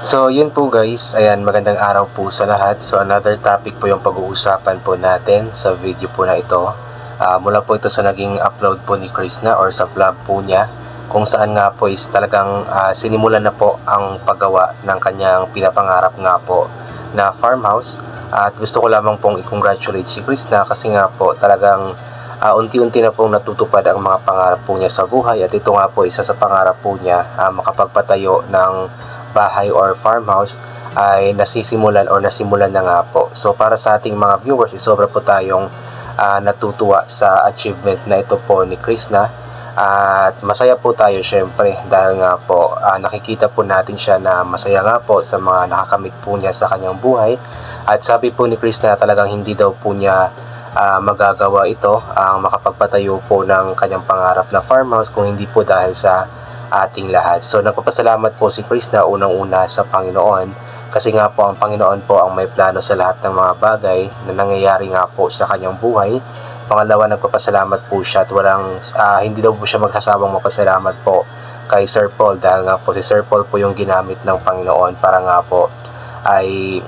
So yun po guys, ayan, magandang araw po sa lahat. So another topic po yung pag-uusapan po natin sa video po na ito. Mula po ito sa naging upload po ni Krishna or sa vlog po niya, kung saan nga po is talagang sinimulan na po ang paggawa ng kanyang pinapangarap nga po na farmhouse. At gusto ko lamang pong i-congratulate si Krishna kasi nga po talagang unti-unti na pong natutupad ang mga pangarap po niya sa buhay. At ito nga po isa sa pangarap po niya, makapagpatayo ng bahay or farmhouse ay nasimulan na nga po. So para sa ating mga viewers, sobra po tayong natutuwa sa achievement na ito po ni Krishna. At masaya po tayo syempre dahil nga po nakikita po natin siya na masaya nga po sa mga nakakamit po niya sa kanyang buhay. At sabi po ni Krishna talagang hindi daw po niya magagawa ito ang makapagpatayo po ng kanyang pangarap na farmhouse kung hindi po dahil sa ating lahat. So nagpapasalamat po si Krishna unang-una sa Panginoon kasi nga po ang Panginoon po ang may plano sa lahat ng mga bagay na nangyayari nga po sa kanyang buhay. Pangalawa, nagpapasalamat po siya at hindi daw po siya magsasawang mapasalamat po kay Sir Paul dahil nga po si Sir Paul po yung ginamit ng Panginoon para nga po ay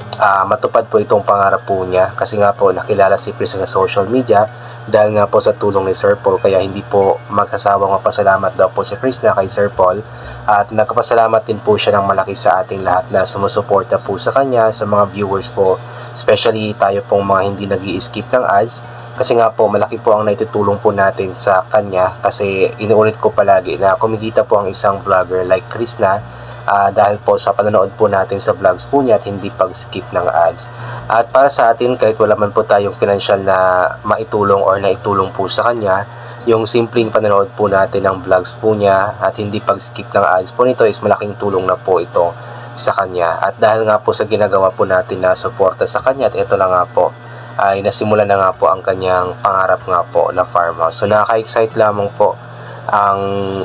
matupad po itong pangarap po niya kasi nga po nakilala si Krishna sa social media dahil nga po sa tulong ni Sir Paul, kaya hindi po magsasawang mapasalamat daw po si Krishna kay Sir Paul. At nagpapasalamat din po siya ng malaki sa ating lahat na sumusuporta po sa kanya, sa mga viewers po, especially tayo pong mga hindi nag-i-skip ng ads kasi nga po malaki po ang naitutulong po natin sa kanya kasi inuulit ko palagi na kumikita po ang isang vlogger like Krishna dahil po sa panonood po natin sa vlogs po niya at hindi pag-skip ng ads. At para sa atin, kahit wala man po tayong financial na maitulong or naitulong po sa kanya, yung simpleng panonood po natin ng vlogs po niya at hindi pag-skip ng ads po nito is malaking tulong na po ito sa kanya. At dahil nga po sa ginagawa po natin na suporta sa kanya, at ito na nga po ay nasimulan na nga po ang kanyang pangarap nga po na farmhouse. So nakaka-excite lamang po ang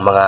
mga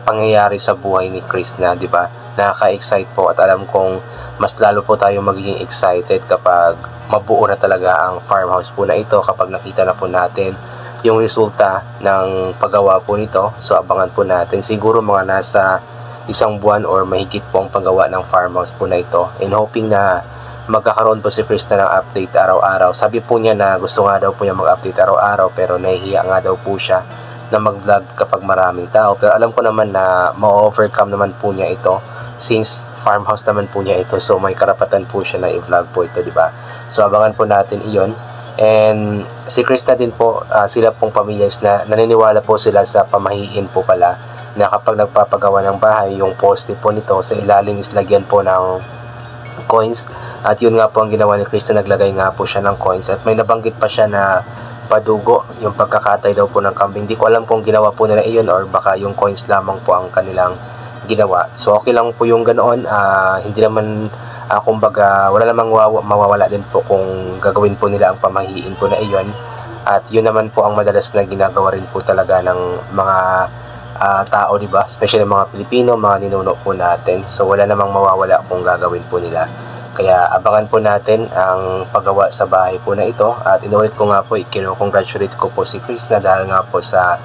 pangyayari sa buhay ni Krishna, di ba? Nakaka-excite po at alam kong mas lalo po tayong magiging excited kapag mabuo na talaga ang farmhouse po na ito, kapag nakita na po natin yung resulta ng paggawa po nito. So abangan po natin, siguro mga nasa isang buwan or mahigit po ang paggawa ng farmhouse po na ito, and hoping na magkakaroon po si Krishna ng update araw-araw. Sabi po niya na gusto nga daw po niya mag-update araw-araw pero nahihiya nga daw po siya na mag-vlog kapag maraming tao. Pero alam ko naman na ma-overcome naman po niya ito since farmhouse naman po niya ito. So may karapatan po siya na i-vlog po ito, di ba? So abangan po natin iyon. And si Krishna din po, sila pong pamilya na naniniwala po sila sa pamahiin po pala na kapag nagpapagawa ng bahay, yung poste po nito sa ilalim is lagyan po ng coins. At yun nga po ang ginawa ni Krishna, naglagay nga po siya ng coins. At may nabanggit pa siya na padugo, yung pagkakatay daw po ng kambing. Hindi ko alam kung ginawa po nila iyon or baka yung coins lamang po ang kanilang ginawa. So okay lang po yung ganoon. Hindi naman kumbaga wala namang mawawala din po kung gagawin po nila ang pamahiin po na iyon. At yun naman po ang madalas na ginagawa rin po talaga ng mga tao, di ba? Especially mga Pilipino, mga ninuno po natin. So wala namang mawawala kung gagawin po nila. Kaya abangan po natin ang paggawa sa bahay po na ito. At inulit ko nga po, congratulate ko po si Krishna dahil nga po sa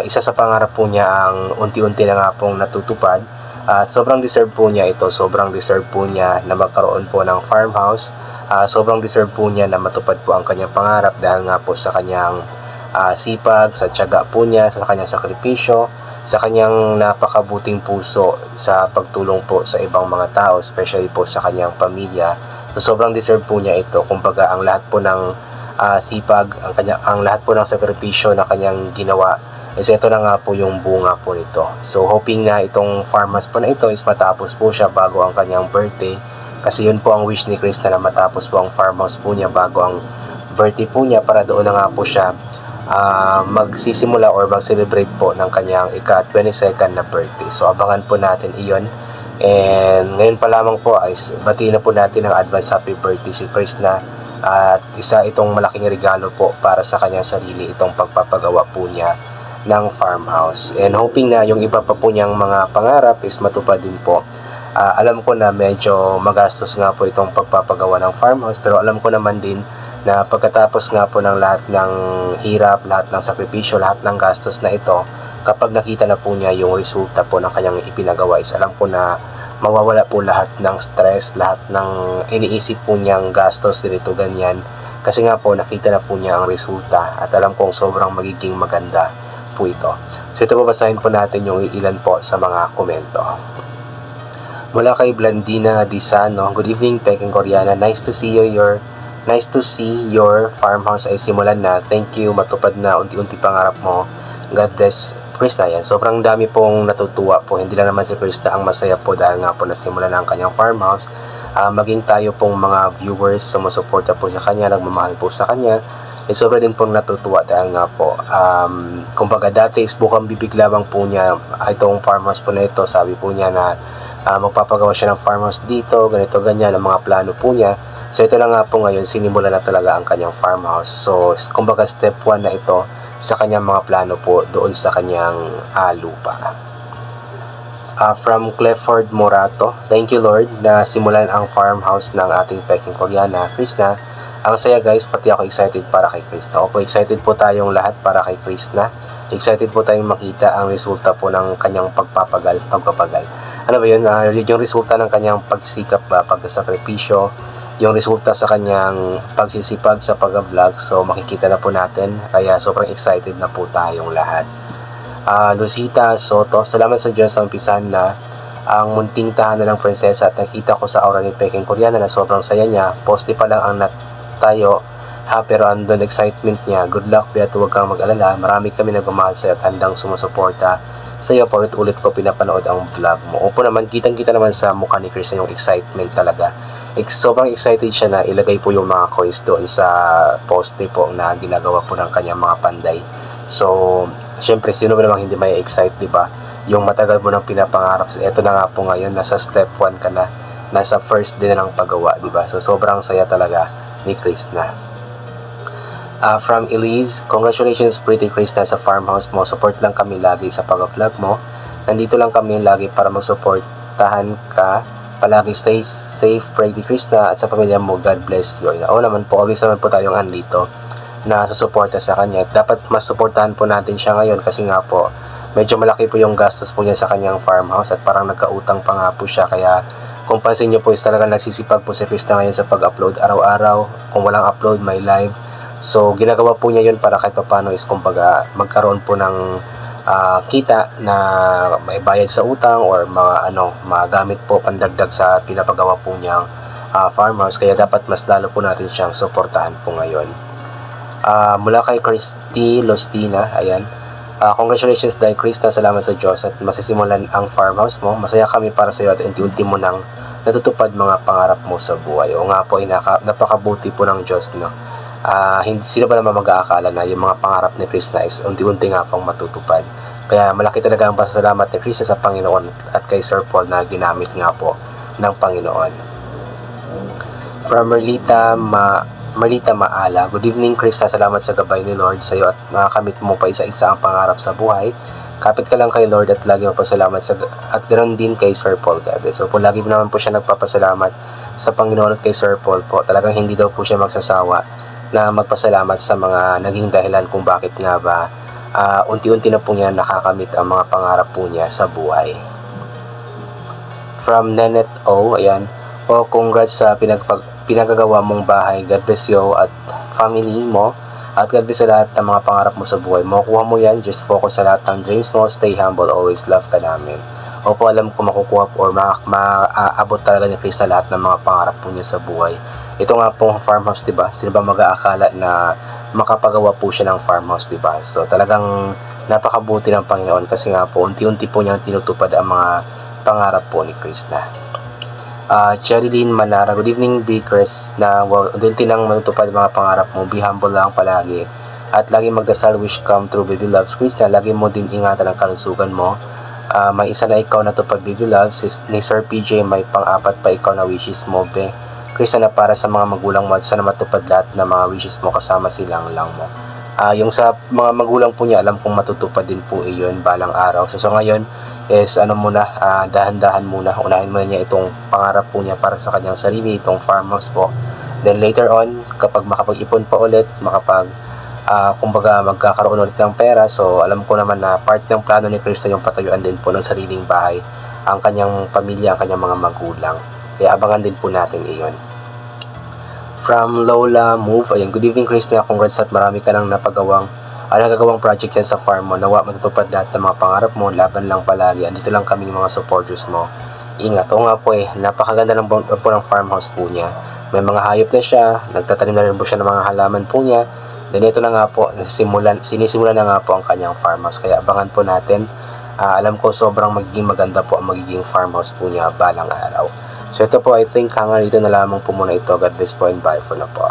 isa sa pangarap po niya ang unti-unti na nga pong natutupad. At sobrang deserve po niya ito. Sobrang deserve po niya na magkaroon po ng farmhouse. Sobrang deserve po niya na matupad po ang kanyang pangarap dahil nga po sa kanyang sipag, sa tiyaga po niya, sa kanyang sakripisyo, sa kanyang napakabuting puso sa pagtulong po sa ibang mga tao, especially po sa kanyang pamilya. So sobrang deserve po niya ito. Kumbaga ang lahat po ng sipag, ang lahat po ng sakripisyo na kanyang ginawa is ito na nga po yung bunga po nito. So hoping na itong farmhouse po na ito is matapos po siya bago ang kanyang birthday, kasi yun po ang wish ni Krishna, na matapos po ang farmhouse po niya bago ang birthday po niya, para doon na nga po siya magsisimula or mag-celebrate po ng kanyang ika-22nd na birthday. So abangan po natin iyon. And ngayon pa lamang po ay batiin na po natin ang advance happy birthday si Krishna. At isa itong malaking regalo po para sa kanyang sarili, itong pagpapagawa po niya ng farmhouse. And hoping na yung iba pa po niyang mga pangarap is matupad din po. Alam ko na medyo magastos nga po itong pagpapagawa ng farmhouse, pero alam ko naman din na pagkatapos nga po ng lahat ng hirap, lahat ng sakripisyo, lahat ng gastos na ito, kapag nakita na po niya yung resulta po ng kanyang ipinagawa, is alam po na mawawala po lahat ng stress, lahat ng iniisip po niyang gastos, ganito, ganyan. Kasi nga po, nakita na po niya ang resulta at alam kong sobrang magiging maganda po ito. So ito po, basahin po natin yung ilan po sa mga komento. Mula kay Blandina Disano, good evening, Peking Koreana. Nice to see your farmhouse ay simulan na. Thank you, matupad na unti-unti pangarap mo. God bless, Krista. Yan, sobrang dami pong natutuwa po. Hindi lang naman si Krista ang masaya po dahil nga po nasimulan na ang kanyang farmhouse. Maging tayo pong mga viewers, sumusuporta po sa kanya, nagmamahal po sa kanya. Sobra din pong natutuwa dahil nga po, kumbaga dati is bukang bibig lamang po niya itong farmhouse po na ito. Sabi po niya na magpapagawa siya ng farmhouse dito, ganito, ganyan, ang mga plano po niya. So ito na nga po ngayon, sinimula na talaga ang kanyang farmhouse. So kumbaga step 1 na ito sa kanyang mga plano po doon sa kanyang lupa. From Clifford Morato, thank you Lord na simulan ang farmhouse ng ating Peking Koreana, Krishna. Ang saya guys, pati ako excited para kay Krishna. Opo, excited po tayong lahat para kay Krishna. Excited po tayong makita ang resulta po ng kanyang pagpapagal. Ano ba yun? Yung resulta ng kanyang pagsisikap, pagkasakripisyo, yung resulta sa kanyang pagsisipag sa pag-vlog. So makikita na po natin, kaya sobrang excited na po tayong lahat. Lucita Soto, salamat sa Diyos sa umpisan na ang munting tahanan ng prinsesa at nakita ko sa aura ni Peking Koreana na sobrang saya niya. Poste pa lang ang tayo pero andun excitement niya. Good luck, Beato, huwag kang mag-alala. Marami kami nagmamahal sa'yo at handang sumusuporta sa'yo. Paulit-ulit ko pinapanood ang vlog mo. Opo naman, kitang-kita naman sa mukha ni Chris yung excitement talaga. Sobrang excited siya na ilagay po yung mga coins doon sa poste po na ginagawa po ng kanyang mga panday. So, syempre, sino ba namang hindi may excite, diba? Yung matagal mo nang pinapangarap. Eto na nga po ngayon, nasa step 1 ka na. Nasa first day na ng paggawa, diba? So, sobrang saya talaga ni Chris na. From Elise, congratulations pretty Krista sa farmhouse mo. Support lang kami lagi sa pag-vlog mo. Nandito lang kami lagi para mag-supportahan ka. Palagi stay safe, pretty Krista, at sa pamilya mo, God bless you. Oo naman po, always naman po tayong andito na susuporta sa kanya. Dapat mas supportahan po natin siya ngayon kasi nga po, medyo malaki po yung gastos po niya sa kanyang farmhouse at parang nagkautang pa nga po siya. Kaya kung pansin niyo po is talagang nagsisipag po si Krista ngayon sa pag-upload araw-araw. Kung walang upload, may live. So, ginagawa po niya yun para kahit paano is kumbaga magkaroon po ng kita na may bayad sa utang or magamit po pandagdag sa pinapagawa po niyang farmhouse. Kaya dapat mas lalo po natin siyang suportahan po ngayon. Mula kay Christy Lostina, ayan. Congratulations dahil Krista, salamat sa Diyos at masisimulan ang farmhouse mo. Masaya kami para sa iyo at unti-unti mo nang natutupad mga pangarap mo sa buhay. O nga po, napakabuti po ng Diyos, no? Sino ba naman mag-aakala na yung mga pangarap ni Krista is unti-unti nga pong matutupad. Kaya malaki talaga ang pasasalamat ni Krista sa Panginoon at kay Sir Paul na ginamit nga po ng Panginoon. From Marlita Maala, good evening Krista, salamat sa gabay ni Lord sa iyo at makakamit mo pa isa-isa ang pangarap sa buhay. Kapit ka lang kay Lord at lagi mapasalamat at ganoon din kay Sir Paul Gabe. So po lagi naman po siya nagpapasalamat sa Panginoon at kay Sir Paul po. Talagang hindi daw po siya magsasawa na magpasalamat sa mga naging dahilan kung bakit nga ba unti-unti na po niya nakakamit ang mga pangarap po niya sa buhay. From Nenet O, ayan. Congrats sa pinagagawa mong bahay. God bless you at family mo. At God bless sa lahat ng mga pangarap mo sa buhay. Makukuha mo yan. Just focus sa lahat ng dreams mo. Stay humble. Always love ka namin. Opo, alam ko makukuha po or maaabot talaga ni Krista lahat ng mga pangarap po niya sa buhay. Ito nga pong farmhouse, diba? Sino ba mag-aakala na makapagawa po siya ng farmhouse, diba? So talagang napakabuti ng Panginoon kasi nga po unti-unti po niyang tinutupad ang mga pangarap po ni Krista. Cherilyn Manara, good evening Big Chris, na unti-unti nang matutupad mga pangarap mo. Be humble lang palagi at lagi magdasal, wish come true baby loves Krista. Lagi mo din ingatan ang kalusugan mo. May isa na ikaw natupad baby loves ni Sir PJ, may pang-apat pa ikaw na wishes mo be Krista na para sa mga magulang mo at sana matupad lahat ng mga wishes mo kasama silang lang mo. Yung sa mga magulang po niya, alam kong matutupad din po iyon balang araw. So ngayon is dahan-dahan muna, unahin muna niya itong pangarap po niya para sa kanyang sarili, itong farmhouse po. Then later on, kapag makapag-ipon pa ulit, kumbaga magkakaroon ulit ng pera. So alam ko naman na part ng plano ni Krista yung patayuan din po ng sariling bahay ang kanyang pamilya, ang kanyang mga magulang. Kaya abangan din po natin iyon. From Lola Move, ayan, good evening Krishna, congrats at marami ka nang nagagawang project yan sa farm mo. Nawa matutupad lahat ng mga pangarap mo, laban lang palagi. Andito lang kami mga supporters mo. Ingat. Oo nga po napakaganda ng po ng farmhouse po niya. May mga hayop na siya, nagtatanim na rin po siya ng mga halaman po niya. Then ito na nga po, sinisimulan na nga po ang kanyang farmhouse. Kaya abangan po natin. Alam ko sobrang magiging maganda po ang magiging farmhouse po niya balang araw. So ito po, I think hanggang dito na lamang po muna ito. God bless po and bye for na po.